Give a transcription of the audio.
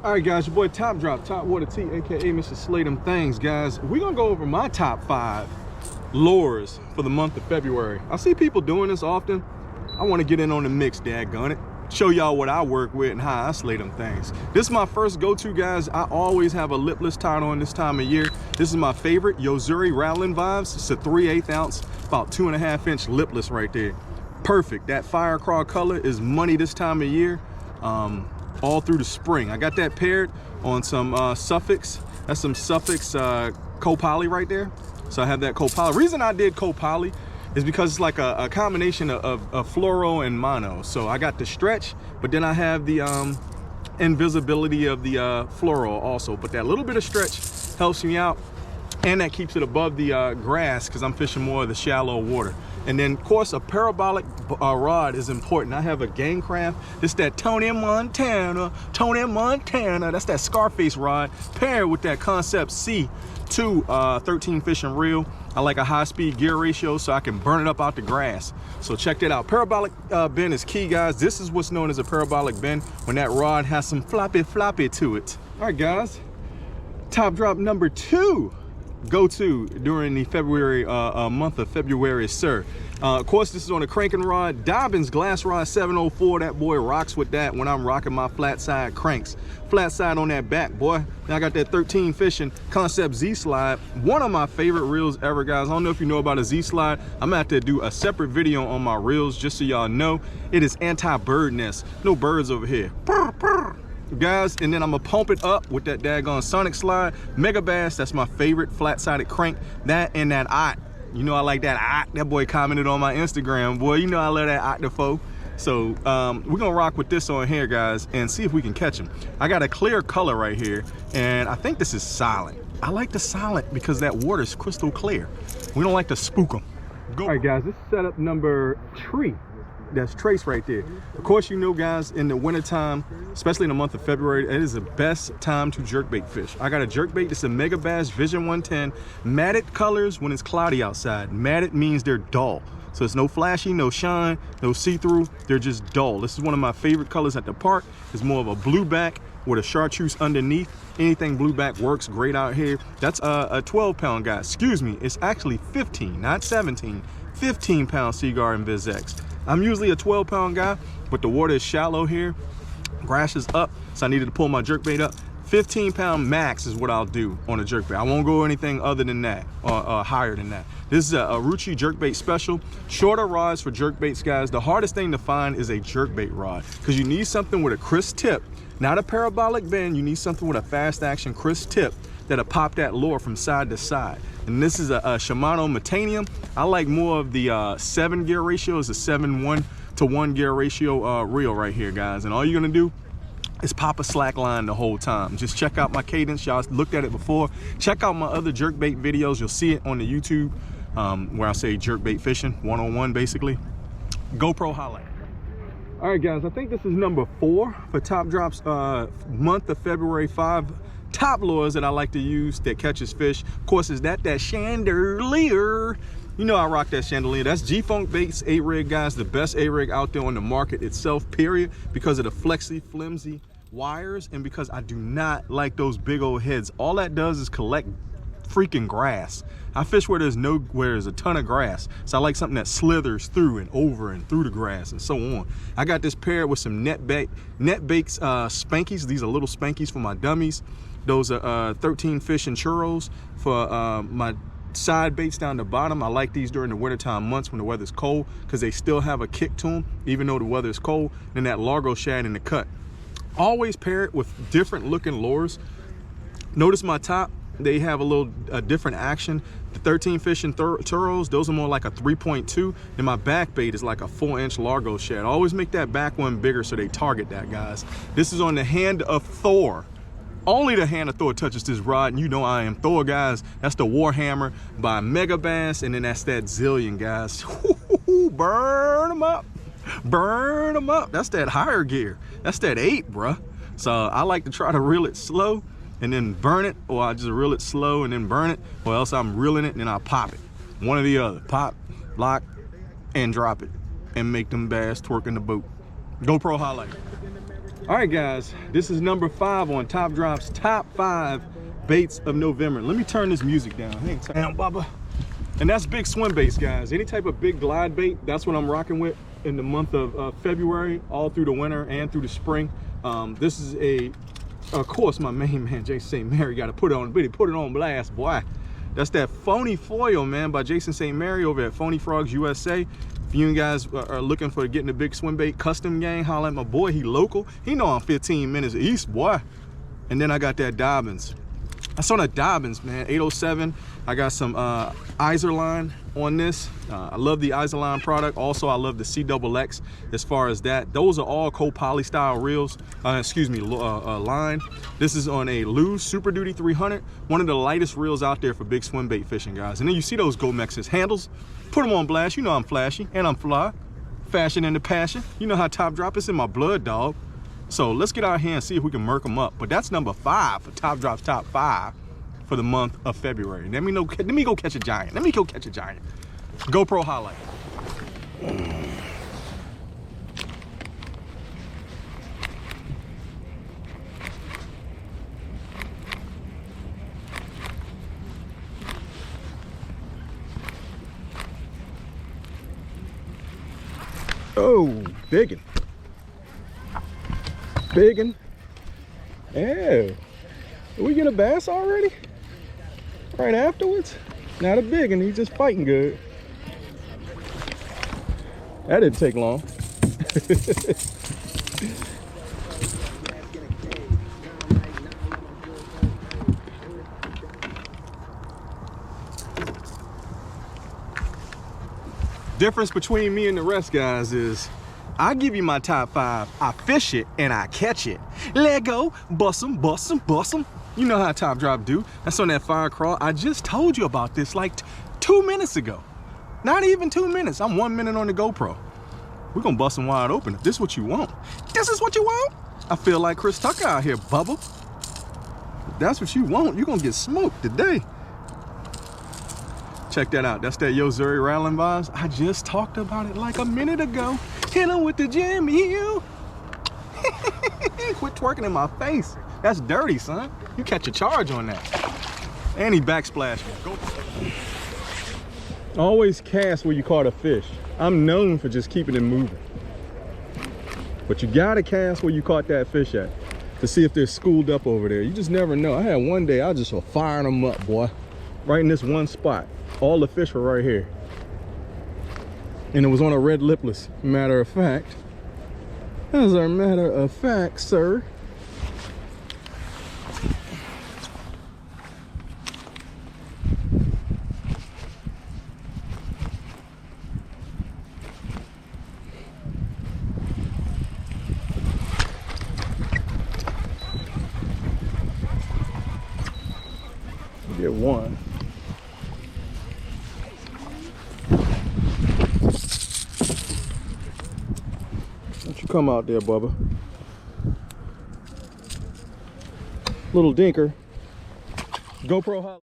All right, guys, your boy Topdrop, Top Water T, aka Mr. Slay Them Things, guys. We're gonna go over my top 5 lures for the month of February. I see people doing this often. I want to get in on the mix, daggone it. Show y'all what I work with and how I slay them things. This is my first go-to, guys. I always have a lipless tied on this time of year. This is my favorite, Yozuri Rattling Vibes. It's a 3/8 ounce, about 2.5 inch lipless right there. Perfect. That fire crawl color is money this time of year. All through the spring. I got that paired on some Suffix. That's some Suffix co-poly right there. So I have that co-poly. Reason I did co-poly is because it's like a combination of fluoro and mono. So I got the stretch, but then I have the invisibility of the fluoro also. But that little bit of stretch helps me out, and that keeps it above the grass because I'm fishing more of the shallow water. And then, of course, a parabolic rod is important. I have a Game Craft. It's that Tony Montana. That's that Scarface rod paired with that Concept C2 13 fishing reel. I like a high-speed gear ratio so I can burn it up out the grass. So check that out. Parabolic bend is key, guys. This is what's known as a parabolic bend when that rod has some floppy to it. All right, guys. Topdrop number 2. Go-to during the February month of February, sir. Of course, this is on a cranking rod, Dobbins glass rod 704. That boy rocks with that when I'm rocking my flat side cranks. Flat side on that back, boy. Now I got that 13 fishing Concept Z slide. One of my favorite reels ever, guys. I don't know if you know about a Z slide. I'm gonna have to do a separate video on my reels just so y'all know. It is anti-bird nest. No birds over here. Purr, purr. Guys, and then I'm gonna pump it up with that daggone Sonic slide. Mega Bass, that's my favorite flat-sided crank. That and that ot. You know I like that ot. That boy commented on my Instagram. Boy, you know I love that octofo. So we're gonna rock with this on here, guys, and see if we can catch him. I got a clear color right here, and I think this is silent. I like the silent because that water is crystal clear. We don't like to spook them. Go. All right, guys, this is setup number 3. That's Trace right there. Of course, you know, guys, in the wintertime, especially in the month of February, it is the best time to jerkbait fish. I got a jerkbait. It's a Mega Bass Vision 110. Matted colors when it's cloudy outside. Matted means they're dull. So it's no flashy, no shine, no see-through. They're just dull. This is one of my favorite colors at the park. It's more of a blue back with a chartreuse underneath. Anything blue back works great out here. That's a 12-pound guy. Excuse me, it's actually 15, not 17. 15-pound Seaguar and Viz X. I'm usually a 12-pound guy, but the water is shallow here. Grass is up, so I needed to pull my jerkbait up. 15-pound max is what I'll do on a jerkbait. I won't go anything other than that, or higher than that. This is a Ruchi jerkbait special. Shorter rods for jerkbaits, guys. The hardest thing to find is a jerkbait rod because you need something with a crisp tip, not a parabolic bend. You need something with a fast action crisp tip that'll pop that lure from side to side. And this is a Shimano Metanium. I like more of the 7 gear ratio. It's a 7:1 to 1 gear ratio reel right here, guys. And all you're gonna do is pop a slack line the whole time. Just check out my cadence. Y'all looked at it before. Check out my other jerkbait videos. You'll see it on the YouTube where I say jerkbait fishing 101 basically. GoPro highlight. All right, guys, I think this is number 4 for Topdrop's month of February 5 top lures that I like to use that catches fish. Of course, is that chandelier. You know I rock that chandelier. That's G-Funk Baits 8-rig, guys. The best 8-rig out there on the market itself, period. Because of the flexy, flimsy wires and because I do not like those big old heads. All that does is collect freaking grass. I fish where there's a ton of grass. So I like something that slithers through and over and through the grass and so on. I got this paired with some net bakes spankies. These are little spankies for my dummies. Those are 13 fish and churros for my side baits down the bottom. I like these during the wintertime months when the weather's cold because they still have a kick to them even though the weather's cold. And that Largo shad in the cut. Always pair it with different looking lures. Notice my top, they have a different action. The 13 fish and churros, those are more like a 3.2. And my back bait is like a 4-inch Largo shad. Always make that back one bigger so they target that, guys. This is on the hand of Thor. Only the hand of Thor touches this rod, and you know I am Thor, guys. That's the Warhammer by Mega Bass, and then that's that Zillion, guys. Burn them up. Burn them up. That's that higher gear. That's that 8, bruh. So I like to try to reel it slow and then burn it, or I just reel it slow and then burn it, or else I'm reeling it and then I pop it. One or the other. Pop, lock, and drop it, and make them bass twerk in the boat. GoPro highlight. All right, guys, this is number 5 on Topdrop's top 5 baits of November. Let me turn this music down. Hang down, Bubba. And that's big swim baits, guys. Any type of big glide bait, that's what I'm rocking with in the month of February, all through the winter and through the spring. This is of course, my main man, Jason St. Mary, got to put it on blast, boy. That's that Phony Foil, man, by Jason St. Mary over at Phony Frogs USA. If you guys are looking for getting a big swim bait custom game, holla at my boy. He local. He know I'm 15 minutes east, boy. And then I got that Dobbins. I saw that Dobbins, man, 807. I got some Iserline on this. I love the Iserline product. Also, I love the CXX as far as that. Those are all co-poly style reels, line. This is on a Lew's Super Duty 300, one of the lightest reels out there for big swim bait fishing, guys. And then you see those Gomex's handles. Put them on blast. You know I'm flashy and I'm fly. Fashion and the passion. You know how Topdrop is in my blood, dog. So let's get out here and see if we can murk them up. But that's number 5 for Topdrop's top 5 for the month of February. Let me go catch a giant. Let me go catch a giant. GoPro highlight. Oh, biggin. Biggin. Yeah. Did we get a bass already? Right afterwards? Not a biggin, he's just fighting good. That didn't take long. Difference between me and the rest, guys, is I give you my top 5, I fish it and I catch it. Let go, bust 'em, bust 'em, bust 'em. You know how Topdrop do. That's on that fire crawl. I just told you about this like 2 minutes ago. Not even 2 minutes. I'm 1 minute on the GoPro. We're gonna bust them wide open. If this is what you want. This is what you want? I feel like Chris Tucker out here, Bubba. If that's what you want, you're gonna get smoked today. Check that out. That's that Yo Zuri Rattling vibes. I just talked about it like a minute ago. Hit him with the jam, you. Quit twerking in my face. That's dirty, son. You catch a charge on that. And he backsplashed me. Always cast where you caught a fish. I'm known for just keeping it moving. But you gotta cast where you caught that fish at to see if they're schooled up over there. You just never know. I had one day I just was firing them up, boy. Right in this one spot. All the fish were right here. And it was on a red lipless, matter of fact. As a matter of fact, sir. Get one. Don't you come out there, Bubba. Little dinker. GoPro hot.